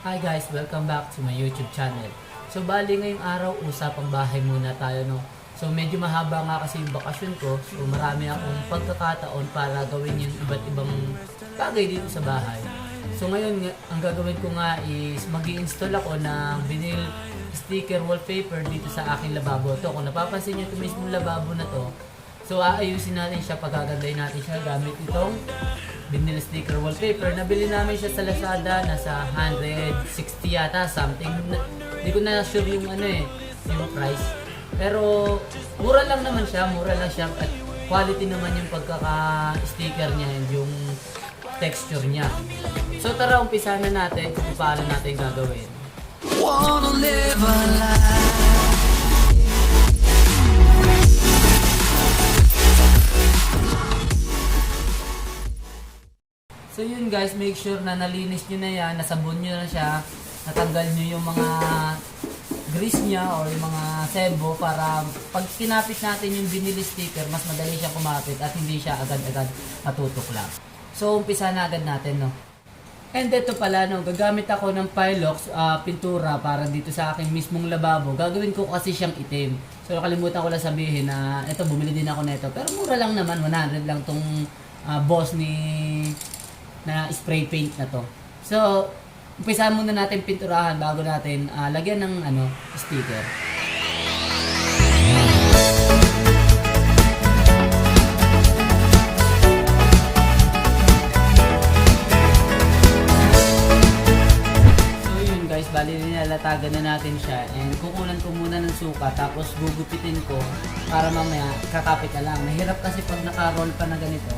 Hi guys, welcome back to my YouTube channel. So bali ngayong araw, usapang bahay muna tayo, no. So medyo mahaba nga kasi yung bakasyon ko. So marami akong pagkakataon para gawin yung iba't ibang bagay dito sa bahay. So ngayon, ang gagawin ko nga is mag-i-install ako ng vinyl sticker wallpaper dito sa aking lababo. To, kung napapansin nyo ito mismo lababo na to, so aayusin natin siya, pagagandahin natin siya gamit itong vinyl sticker wallpaper. Nabili namin siya sa Lazada, nasa 160 yata, something. Hindi ko na sure yung yung price. Pero mura lang naman siya, at quality naman yung pagkaka-sticker niya, yung texture niya. So tara, umpisa na natin kung paano natin gagawin. Wanna live a life. So yun guys, make sure na nalinis nyo na yan, nasabon nyo na siya, natanggal nyo yung mga grease niya or yung mga sebo para pag kinapit natin yung vinyl sticker, mas madali siya kumapit at hindi siya agad-agad matutok lang. So umpisa na agad natin, no. And ito pala, no, gagamit ako ng Pilox pintura para dito sa aking mismong lababo. Gagawin ko kasi siyang itim. So nakalimutan ko lang sabihin na ito, bumili din ako nito. Pero mura lang naman, 100 lang tong boss na spray paint na to. So, umpisa muna natin pinturahan bago natin lagyan ng sticker. So yun guys, bali nilalatagan na natin siya and kukunan ko muna ng suka tapos gugupitin ko para mamaya kakapit na lang. Mahirap kasi pag naka-roll pa na ganito.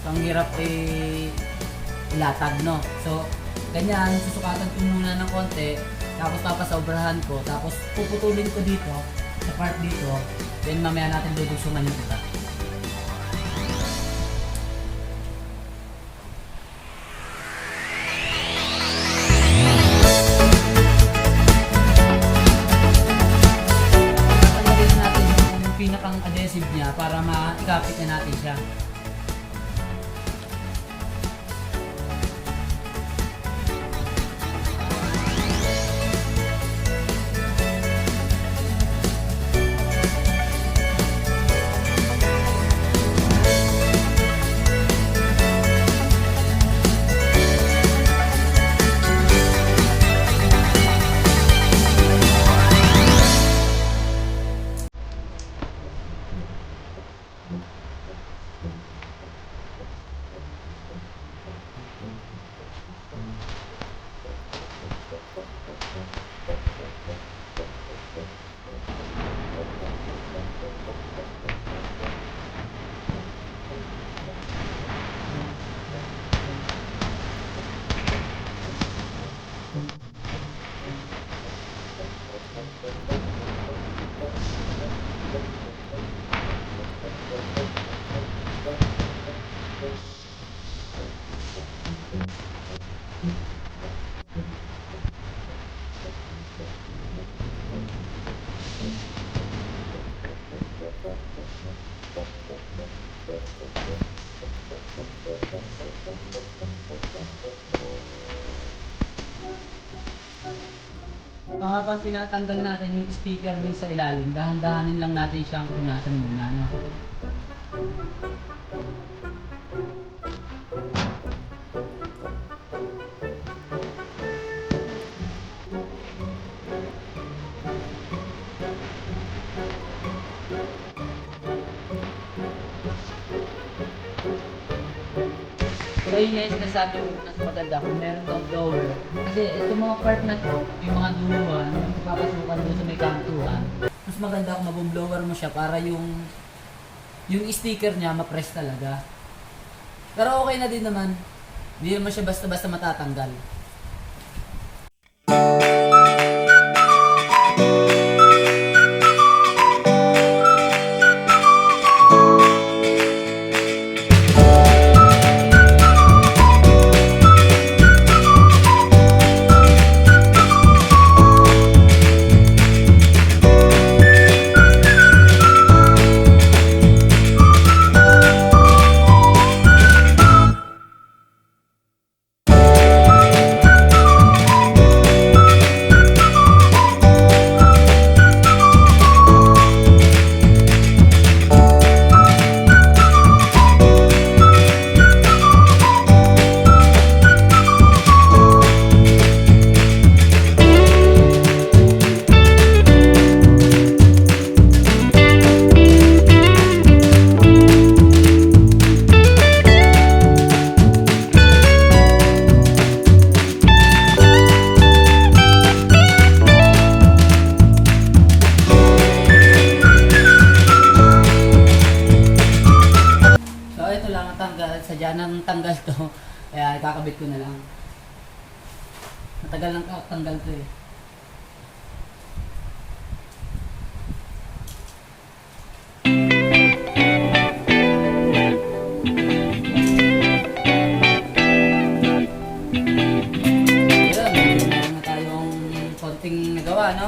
So, ang hirap ilatag, no? So, ganyan, susukatan ko muna ng konti, tapos papasobrahan ko, tapos puputulin ko dito, sa part dito, then mamaya natin dudugsungan yung iba. Tatanggalin natin yung pinakang adhesive niya para maikapit na natin siya. Kapag tinatanggal natin yung sticker din sa ilalim, dahan-dahanin lang natin siyang punasan muna, no? So yun guys, nasabi ko mas maganda kung meron kang blower. Kasi itong mga part na to, yung mga duluhan, yung papasukan doon sa may kantuhan, mas maganda kung mag-blower mo siya para yung sticker niya ma-press talaga. Pero okay na din naman. Hindi naman siya basta-basta matatanggal. Matagal lang tanggal to eh. Meron na tayong konting nagawa, no?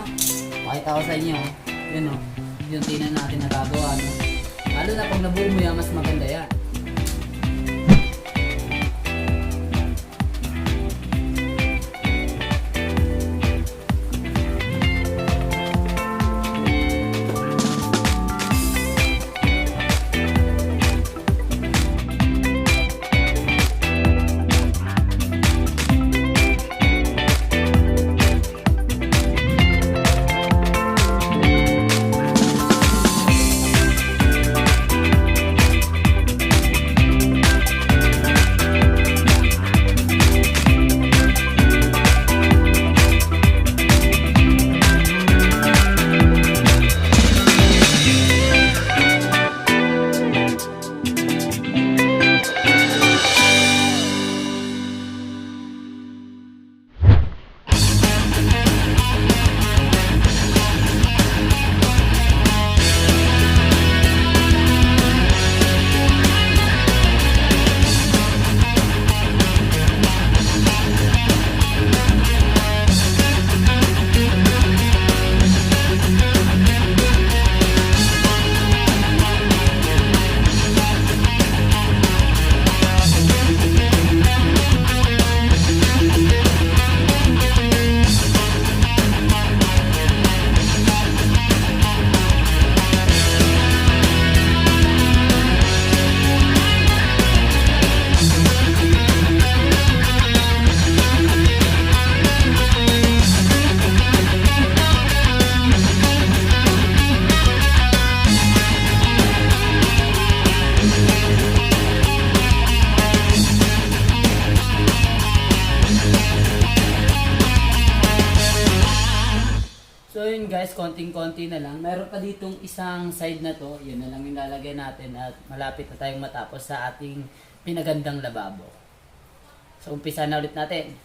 Pakita ko sa inyo. Yun, no? Yung tinan natin nagagawa, no? Lalo na pag nabuo mo yan, mas maganda yan. So yun guys, konting-konti na lang. Meron pa ditong isang side na to. Yun na lang yung lalagay natin at malapit na tayong matapos sa ating pinagandang lababo. So umpisa na ulit natin.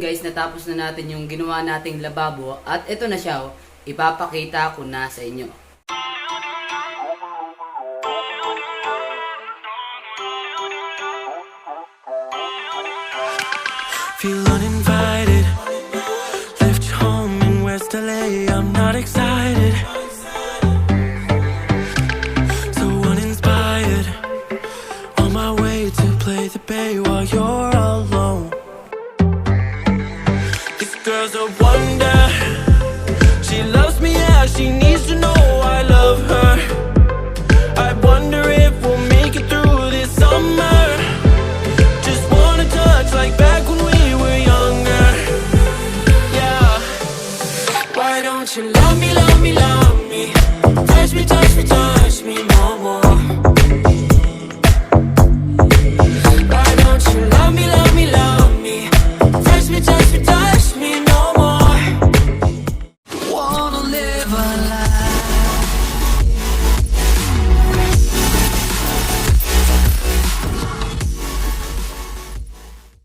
Guys, natapos na natin yung ginawa nating lababo at ito na siya, oh. Ipapakita ko na sa inyo. Feel uninvited. Left home in West LA. I'm not excited. So uninspired. On my way to play the bay while you're alone. This girl's a wonder. She loves me, yeah. She needs to know I love her. I wonder if we'll make it through this summer. Just wanna touch like back when we were younger. Yeah. Why don't you love me, love me, love me? Touch me, touch me, touch me more, more.